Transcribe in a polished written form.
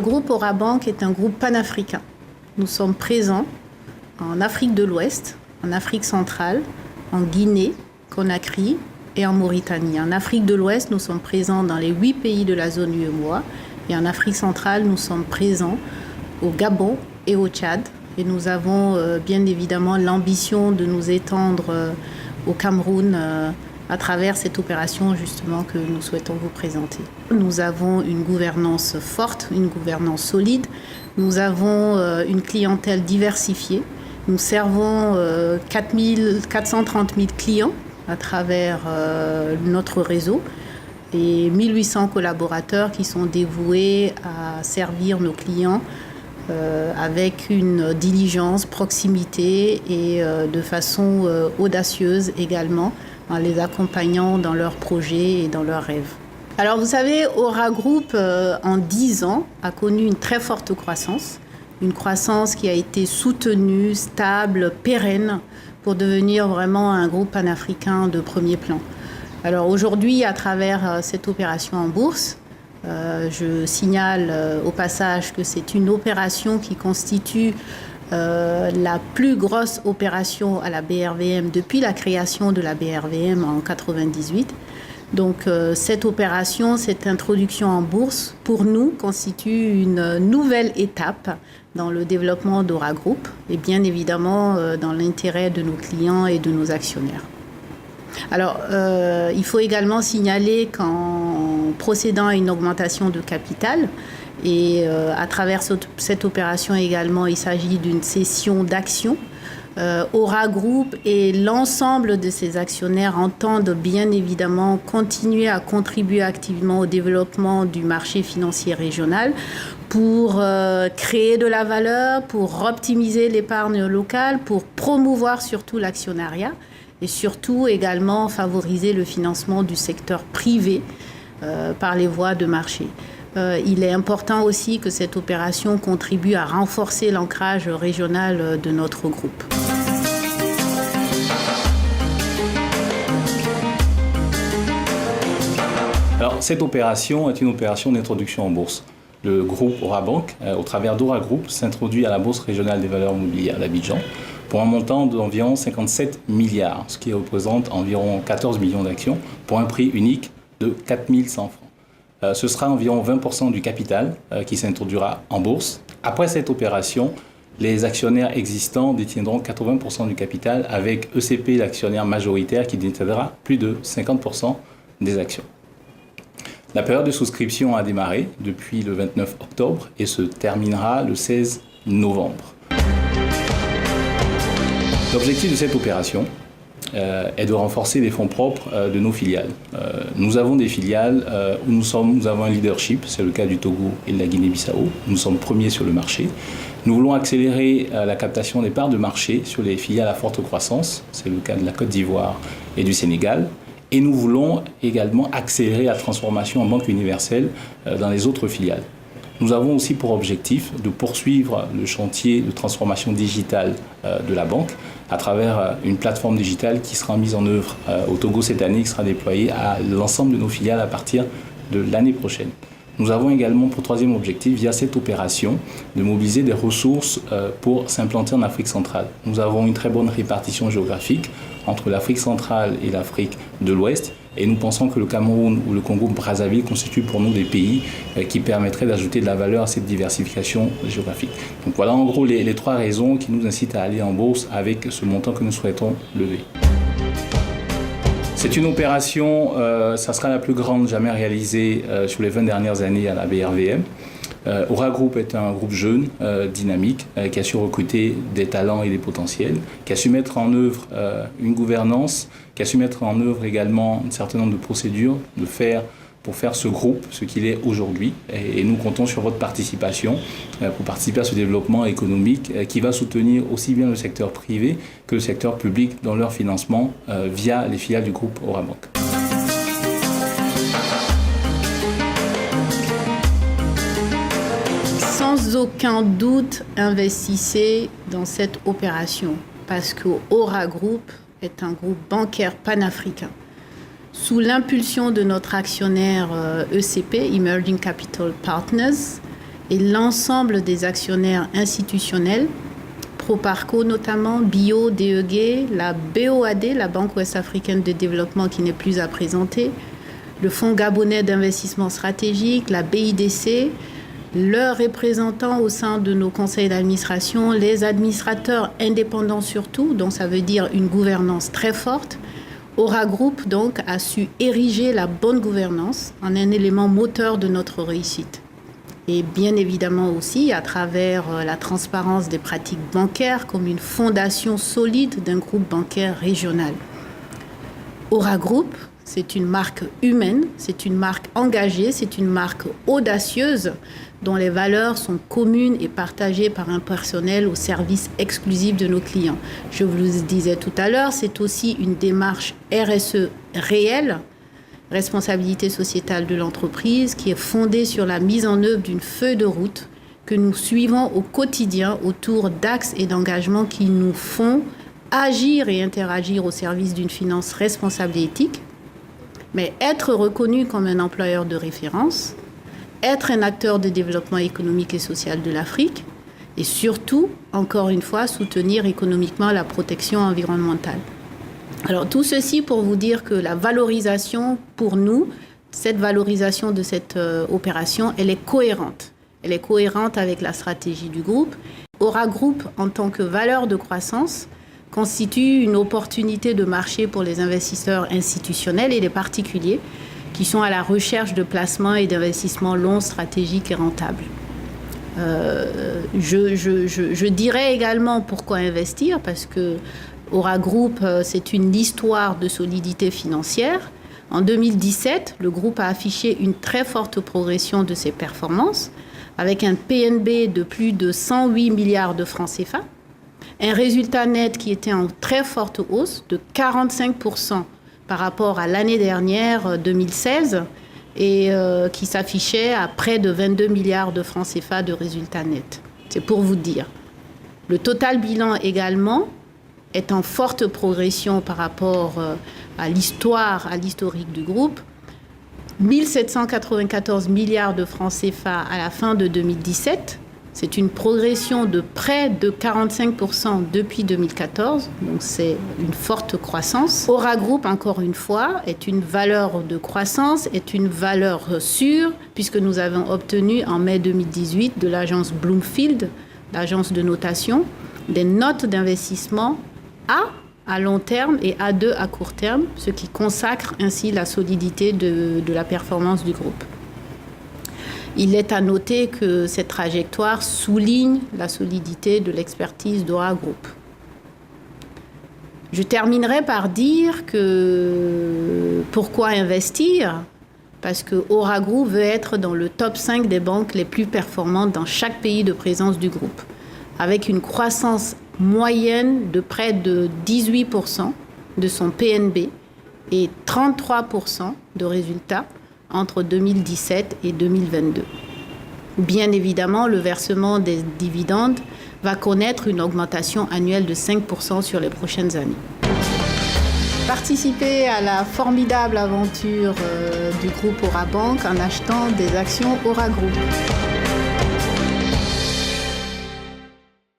groupe Orabank est un groupe panafricain. Nous sommes présents en Afrique de l'Ouest, en Afrique centrale, en Guinée, Conakry et en Mauritanie. En Afrique de l'Ouest, nous sommes présents dans les 8 pays de la zone UEMOA. Et en Afrique centrale, nous sommes présents au Gabon et au Tchad. Et nous avons bien évidemment l'ambition de nous étendre au Cameroun à travers cette opération justement que nous souhaitons vous présenter. Nous avons une gouvernance forte, une gouvernance solide. Nous avons une clientèle diversifiée. Nous servons 430 000 clients à travers notre réseau et 1800 collaborateurs qui sont dévoués à servir nos clients avec une diligence, proximité et de façon audacieuse également, en les accompagnant dans leurs projets et dans leurs rêves. Alors vous savez, Aura Group, en 10 ans, a connu une très forte croissance. Une croissance qui a été soutenue, stable, pérenne, pour devenir vraiment un groupe panafricain de premier plan. Alors aujourd'hui, à travers cette opération en bourse, je signale au passage que c'est une opération qui constitue la plus grosse opération à la BRVM depuis la création de la BRVM en 1998. Donc cette opération, cette introduction en bourse, pour nous, constitue une nouvelle étape dans le développement d'Aura Group et bien évidemment dans l'intérêt de nos clients et de nos actionnaires. Alors, il faut également signaler qu'en procédant à une augmentation de capital, et à travers cette opération également, il s'agit d'une cession d'actions. Aura Group et l'ensemble de ses actionnaires entendent bien évidemment continuer à contribuer activement au développement du marché financier régional pour créer de la valeur, pour optimiser l'épargne locale, pour promouvoir surtout l'actionnariat et surtout également favoriser le financement du secteur privé par les voies de marché. Il est important aussi que cette opération contribue à renforcer l'ancrage régional de notre groupe. Alors, cette opération est une opération d'introduction en bourse. Le groupe Orabank, au travers d'Aura Group, s'introduit à la Bourse régionale des valeurs mobilières d'Abidjan pour un montant d'environ 57 milliards, ce qui représente environ 14 millions d'actions pour un prix unique de 4 100 francs. Ce sera environ 20% du capital qui s'introduira en bourse. Après cette opération, les actionnaires existants détiendront 80% du capital avec ECP, l'actionnaire majoritaire, qui détiendra plus de 50% des actions. La période de souscription a démarré depuis le 29 octobre et se terminera le 16 novembre. L'objectif de cette opération est de renforcer les fonds propres de nos filiales. Nous avons des filiales où nous avons un leadership, c'est le cas du Togo et de la Guinée-Bissau. Nous sommes premiers sur le marché. Nous voulons accélérer la captation des parts de marché sur les filiales à forte croissance, c'est le cas de la Côte d'Ivoire et du Sénégal. Et nous voulons également accélérer la transformation en banque universelle dans les autres filiales. Nous avons aussi pour objectif de poursuivre le chantier de transformation digitale de la banque à travers une plateforme digitale qui sera mise en œuvre au Togo cette année, qui sera déployée à l'ensemble de nos filiales à partir de l'année prochaine. Nous avons également pour troisième objectif, via cette opération, de mobiliser des ressources pour s'implanter en Afrique centrale. Nous avons une très bonne répartition géographique entre l'Afrique centrale et l'Afrique de l'Ouest. Et nous pensons que le Cameroun ou le Congo-Brazzaville constituent pour nous des pays qui permettraient d'ajouter de la valeur à cette diversification géographique. Donc voilà en gros les trois raisons qui nous incitent à aller en bourse avec ce montant que nous souhaitons lever. C'est une opération, ça sera la plus grande jamais réalisée sur les 20 dernières années à la BRVM. Aura Group est un groupe jeune, dynamique, qui a su recruter des talents et des potentiels, qui a su mettre en œuvre une gouvernance, qui a su mettre en œuvre également un certain nombre de procédures pour faire ce groupe ce qu'il est aujourd'hui. Et nous comptons sur votre participation pour participer à ce développement économique qui va soutenir aussi bien le secteur privé que le secteur public dans leur financement via les filiales du groupe Orabank. Sans aucun doute, investissez dans cette opération parce que Aura Group est un groupe bancaire panafricain. Sous l'impulsion de notre actionnaire ECP, Emerging Capital Partners, et l'ensemble des actionnaires institutionnels, Proparco notamment, Bio, DEG, la BOAD, la Banque ouest-africaine de développement qui n'est plus à présenter, le Fonds gabonais d'investissement stratégique, la BIDC, leurs représentants au sein de nos conseils d'administration, les administrateurs indépendants surtout, donc ça veut dire une gouvernance très forte. Aura Group donc a su ériger la bonne gouvernance en un élément moteur de notre réussite. Et bien évidemment aussi à travers la transparence des pratiques bancaires comme une fondation solide d'un groupe bancaire régional. Aura Group, c'est une marque humaine, c'est une marque engagée, c'est une marque audacieuse dont les valeurs sont communes et partagées par un personnel au service exclusif de nos clients. Je vous le disais tout à l'heure, c'est aussi une démarche RSE réelle, responsabilité sociétale de l'entreprise, qui est fondée sur la mise en œuvre d'une feuille de route que nous suivons au quotidien autour d'axes et d'engagements qui nous font agir et interagir au service d'une finance responsable et éthique, mais être reconnu comme un employeur de référence, être un acteur de développement économique et social de l'Afrique et surtout, encore une fois, soutenir économiquement la protection environnementale. Alors tout ceci pour vous dire que la valorisation pour nous, cette valorisation de cette opération, elle est cohérente. Elle est cohérente avec la stratégie du groupe. Aura Group, en tant que valeur de croissance, constitue une opportunité de marché pour les investisseurs institutionnels et les particuliers qui sont à la recherche de placements et d'investissements longs, stratégiques et rentables. Je dirais également pourquoi investir, parce que Aura Group, c'est une histoire de solidité financière. En 2017, le groupe a affiché une très forte progression de ses performances, avec un PNB de plus de 108 milliards de francs CFA, un résultat net qui était en très forte hausse de 45% par rapport à l'année dernière, 2016, et qui s'affichait à près de 22 milliards de francs CFA de résultat net. C'est pour vous dire. Le total bilan également est en forte progression par rapport à l'historique du groupe. 1 794 milliards de francs CFA à la fin de 2017. C'est une progression de près de 45% depuis 2014, donc c'est une forte croissance. Aura Group, encore une fois, est une valeur de croissance, est une valeur sûre, puisque nous avons obtenu en mai 2018 de l'agence Bloomfield, l'agence de notation, des notes d'investissement A à long terme et A2 à court terme, ce qui consacre ainsi la solidité de la performance du groupe. Il est à noter que cette trajectoire souligne la solidité de l'expertise d'Aura Group. Je terminerai par dire que pourquoi investir ? Parce que Aura Group veut être dans le top 5 des banques les plus performantes dans chaque pays de présence du groupe, avec une croissance moyenne de près de 18% de son PNB et 33% de résultats entre 2017 et 2022. Bien évidemment, le versement des dividendes va connaître une augmentation annuelle de 5% sur les prochaines années. Participez à la formidable aventure du groupe Aura Bank en achetant des actions Aura Group.